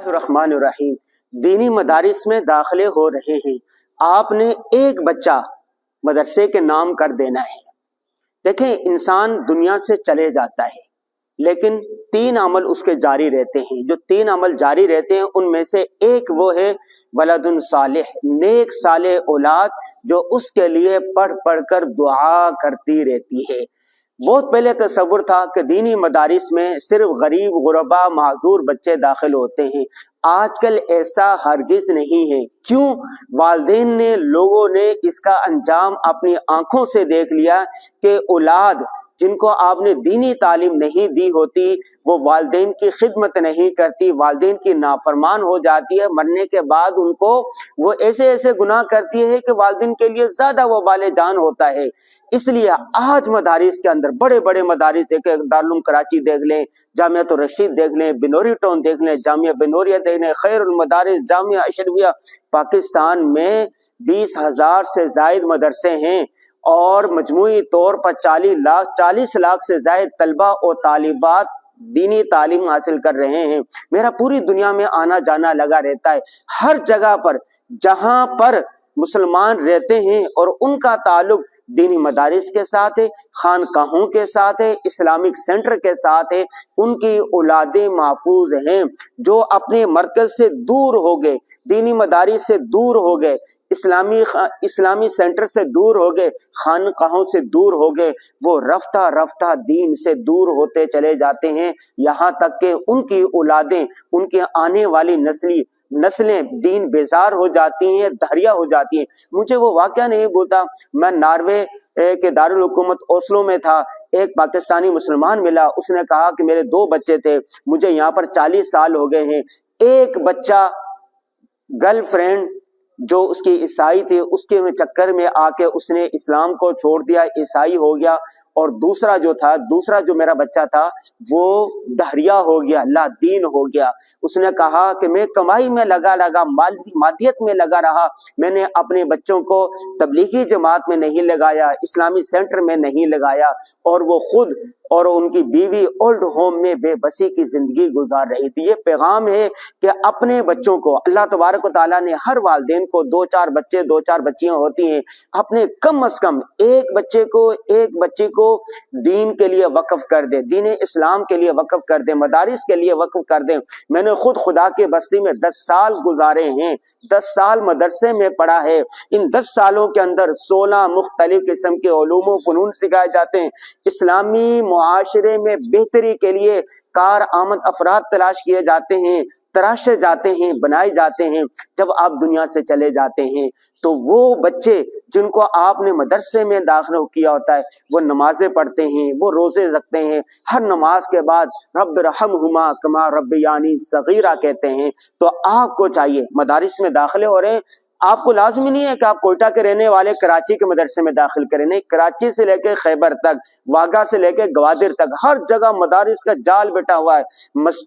الرحمن الرحیم، دینی مدارس میں داخلے ہو رہے ہیں، آپ نے ایک بچہ مدرسے کے نام کر دینا ہے۔ دیکھیں، انسان دنیا سے چلے جاتا ہے لیکن 3 عمل اس کے جاری رہتے ہیں۔ جو 3 عمل جاری رہتے ہیں ان میں سے ایک وہ ہے ولد صالح، نیک صالح اولاد جو اس کے لیے پڑھ پڑھ کر دعا کرتی رہتی ہے۔ بہت پہلے تصور تھا کہ دینی مدارس میں صرف غریب، غربا، معذور بچے داخل ہوتے ہیں۔ آج کل ایسا ہرگز نہیں ہے۔ کیوں؟ والدین نے، لوگوں نے اس کا انجام اپنی آنکھوں سے دیکھ لیا کہ اولاد جن کو آپ نے دینی تعلیم نہیں دی ہوتی وہ والدین کی خدمت نہیں کرتی، والدین کی نافرمان ہو جاتی ہے، مرنے کے بعد ان کو وہ ایسے ایسے گناہ کرتی ہے کہ والدین کے لیے زیادہ وبال جان ہوتا ہے۔ اس لیے آج مدارس کے اندر بڑے بڑے مدارس دیکھیں، دارالعلوم کراچی دیکھ لیں، جامعۃ الرشید دیکھ لیں، بنوری ٹاؤن دیکھ لیں، جامعہ بنوریہ دیکھ لیں، خیر المدارس، جامعہ اشرفیہ، پاکستان میں 20,000 سے زائد مدرسے ہیں اور مجموعی طور پر 40 لاکھ سے زائد طلبہ اور طالبات دینی تعلیم حاصل کر رہے ہیں۔ میرا پوری دنیا میں آنا جانا لگا رہتا ہے۔ ہر جگہ پر جہاں پر مسلمان رہتے ہیں اور ان کا تعلق دینی مدارس کے ساتھ ہے، خانقاہوں کے ساتھ ہے، اسلامک سینٹر کے ساتھ ہے، ان کی اولادیں محفوظ ہیں۔ جو اپنے مرکز سے دور ہو گئے، دینی مدارس سے دور ہو گئے، اسلامی سینٹر سے دور ہو گئے، خانقاہوں سے دور ہو گئے، وہ رفتہ رفتہ دین سے دور ہوتے چلے جاتے ہیں، یہاں تک کہ ان کی اولادیں، ان کے آنے والی نسلیں دین بیزار ہو جاتی ہیں، دھریا ہو جاتی ہیں۔ مجھے وہ واقعہ نہیں بھولتا، میں ناروے کے دارالحکومت اوسلو میں تھا، ایک پاکستانی مسلمان ملا، اس نے کہا کہ میرے 2 بچے تھے، مجھے یہاں پر 40 سال ہو گئے ہیں، ایک بچہ گرل فرینڈ جو اس کی عیسائی تھی اس کے چکر میں آ کے اس نے اسلام کو چھوڑ دیا، عیسائی ہو گیا، اور دوسرا جو میرا بچہ تھا وہ دہریا ہو گیا، لا دین ہو گیا۔ اس نے کہا کہ میں کمائی میں لگا مادیت میں لگا رہا، میں نے اپنے بچوں کو تبلیغی جماعت میں نہیں لگایا، اسلامی سینٹر میں نہیں لگایا، اور وہ خود اور ان کی بیوی اولڈ ہوم میں بے بسی کی زندگی گزار رہی تھی۔ یہ پیغام ہے کہ اپنے بچوں کو، اللہ تبارک و تعالیٰ نے ہر والدین کو 2-4 بچے 2-4 بچیاں ہوتی ہیں، اپنے کم از کم ایک بچے کو دین کے لیے وقف کر دے، دین اسلام کے لیے وقف کر دے، مدارس کے لیے وقف کر دیں۔ میں نے خود خدا کی بستی میں 10 سال گزارے ہیں، 10 سال مدرسے میں پڑھا ہے۔ ان 10 سالوں کے اندر 16 مختلف قسم کے علوم و فنون سکھائے جاتے ہیں۔ اسلامی معاشرے میں بہتری کے لیے کارآمد افراد تلاش کیے جاتے ہیں، تراشے جاتے ہیں، بنائے جاتے ہیں۔ جب آپ دنیا سے چلے جاتے ہیں تو وہ بچے جن کو آپ نے مدرسے میں داخل کیا ہوتا ہے وہ نمازیں پڑھتے ہیں، وہ روزے رکھتے ہیں، ہر نماز کے بعد رب ارحمہما کما ربیانی صغیرہ کہتے ہیں۔ تو آپ کو چاہیے، مدارس میں داخلے ہو رہے ہیں، آپ کو لازمی نہیں ہے کہ آپ کوئٹہ کے رہنے والے کراچی کے مدرسے میں داخل کریں، نہیں، کراچی سے لے کے خیبر تک، واگا سے لے کے گوادر تک، ہر جگہ مدارس کا جال بیٹھا ہوا ہے۔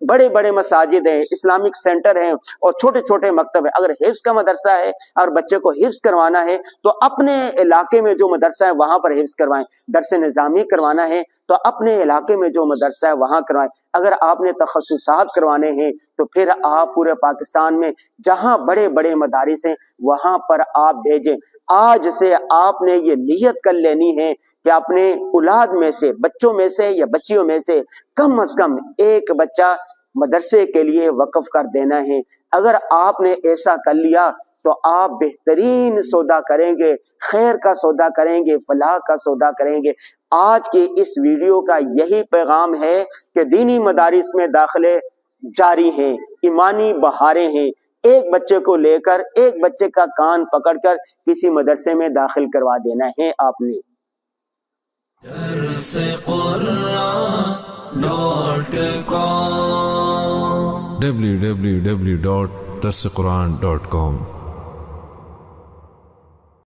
بڑے بڑے مساجد ہیں، اسلامک سینٹر ہیں اور چھوٹے چھوٹے مکتب ہیں۔ اگر حفظ کا مدرسہ ہے اور بچے کو حفظ کروانا ہے تو اپنے علاقے میں جو مدرسہ ہے وہاں پر حفظ کروائیں، درس نظامی کروانا ہے تو اپنے علاقے میں جو مدرسہ ہے وہاں کروائیں۔ اگر آپ نے تخصصات کروانے ہیں تو پھر آپ پورے پاکستان میں جہاں بڑے بڑے مدارس ہیں وہاں پر آپ بھیجیں۔ آج سے آپ نے یہ نیت کر لینی ہے کہ اپنے اولاد میں سے، بچوں میں سے یا بچیوں میں سے کم از کم ایک بچہ مدرسے کے لیے وقف کر دینا ہے۔ اگر آپ نے ایسا کر لیا تو آپ بہترین سودا کریں گے، خیر کا سودا کریں گے، فلاح کا سودا کریں گے۔ آج کے اس ویڈیو کا یہی پیغام ہے کہ دینی مدارس میں داخلے جاری ہیں، ایمانی بہاریں ہیں۔ ایک بچے کو لے کر، ایک بچے کا کان پکڑ کر کسی مدرسے میں داخل کروا دینا ہے آپ نے۔ www.darsequran.com